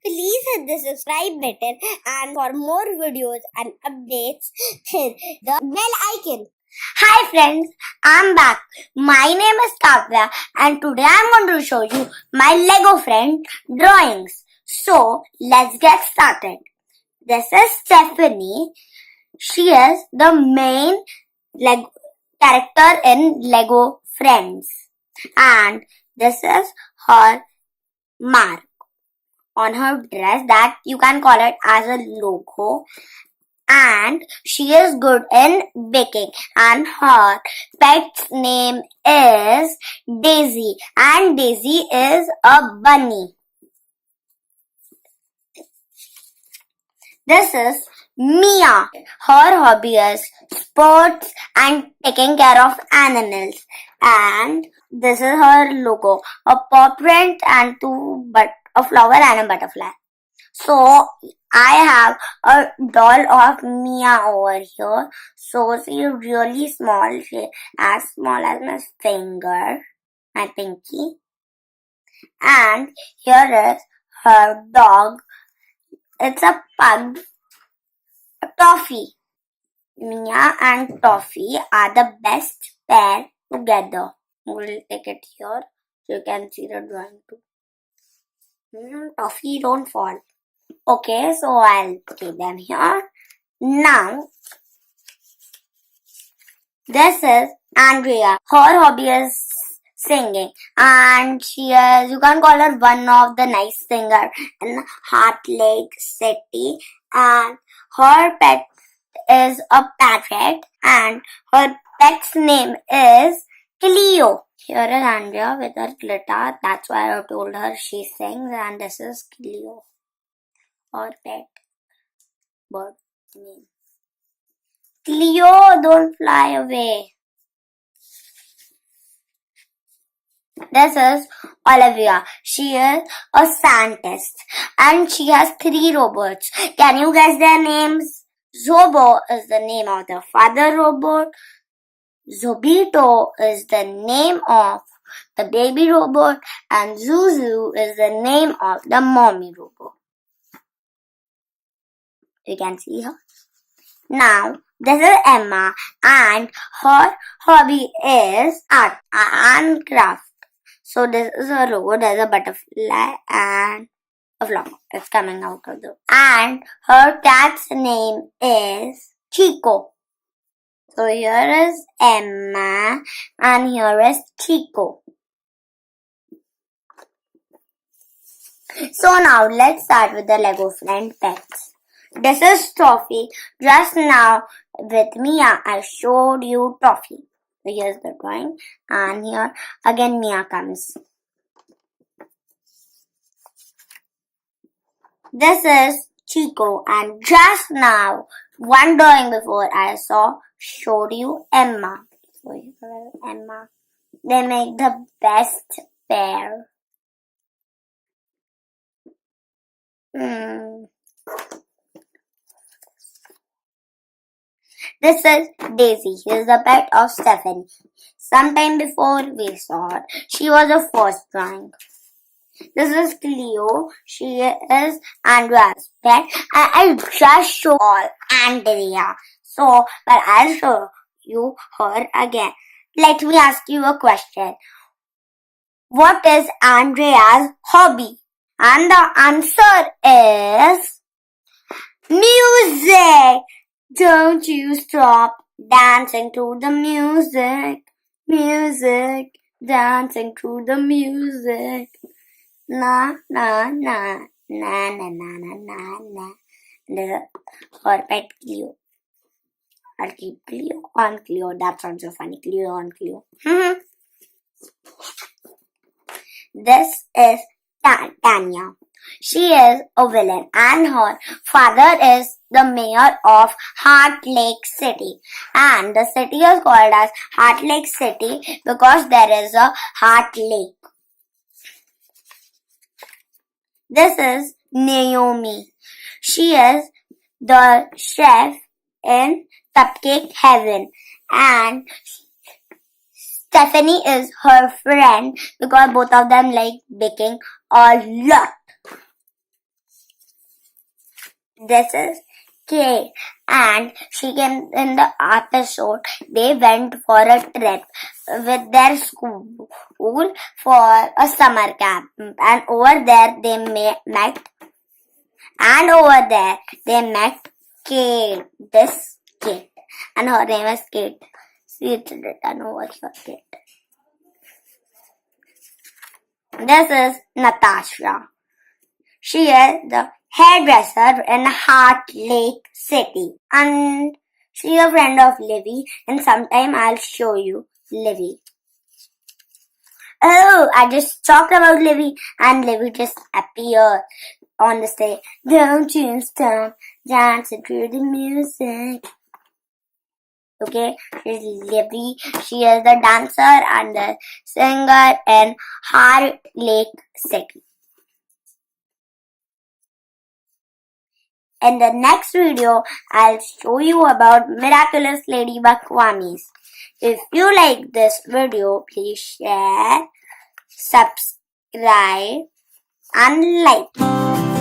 please hit the subscribe button, and for more videos and updates, hit the bell icon. Hi friends, I'm back. My name is Kavya and today I'm going to show you my Lego friend drawings. So let's get started. This is Stephanie. She is the main character in Lego Friends. And this is her mark on her dress that you can call it as a logo. And she is good in baking, and her pet's name is Daisy, and Daisy is a bunny. This is Mia. Her hobby is sports and taking care of animals. And this is her logo, a paw print and a flower and a butterfly. So I have a doll of Mia over here. So she is really small. She as small as my finger, my pinky. And here is her dog. It's a pug, a Toffee. Mia and Toffee are the best pair together. We'll take it here so you can see the drawing too. Toffee, don't fall. Okay, so I'll keep them here. Now, this is Andrea. Her hobby is singing, and she is, you can call her one of the nice singer in Heart Lake City. And her pet is a parrot, and her pet's name is Cleo. Here is Andrea with her glitter. That's why I told her she sings, and this is Cleo, her pet bird name. Cleo, don't fly away. This is Olivia. She is a scientist and she has 3 robots. Can you guess their names? Zobo is the name of the father robot. Zobito is the name of the baby robot. And Zuzu is the name of the mommy robot. You can see her. Now, this is Emma and her hobby is art and craft. So this is her logo. There's a butterfly and a flower. It's coming out of the... And her cat's name is Chico. So here is Emma and here is Chico. So now let's start with the Lego friend pets. This is Toffee. Just now with Mia, I showed you Toffee. So here's the drawing, and here again Mia comes. This is Chico, and just now, one drawing before I showed you Emma. So here is Emma. They make the best pair. This is Daisy. She is the pet of Stephanie. Sometime before we saw her, she was the first drawing. This is Cleo. She is Andrea's pet. I just showed all Andrea. So, but I'll show you her again. Let me ask you a question. What is Andrea's hobby? And the answer is music. Don't you stop dancing to the music. Music, dancing to the music. Na, na, na, na, na, na, na, na, na. This is her pet Cleo. I'll keep Cleo on Cleo. That sounds so funny. Cleo on Cleo. This is Tanya. She is a villain and her father is the mayor of Heart Lake City. And the city is called as Heart Lake City because there is a Heart Lake. This is Naomi. She is the chef in Cupcake Heaven. And Stephanie is her friend because both of them like baking a lot. This is Kate, and she came in the episode. They went for a trip with their school for a summer camp, and over there they met. And over there they met Kate. This Kate, and her name is Kate. See, it's written over here, Kate. This is Natasha. She is the hairdresser in Heart Lake City. And she is a friend of Livy. And sometime I'll show you Livy. Oh, I just talked about Livy. And Livy just appeared on the stage. Don't you stop dancing to the music. Okay, she's Livy. She is the dancer and the singer in Heart Lake City. In the next video, I'll show you about miraculous ladybug Kwamis. If you like this video, please share, subscribe, and like.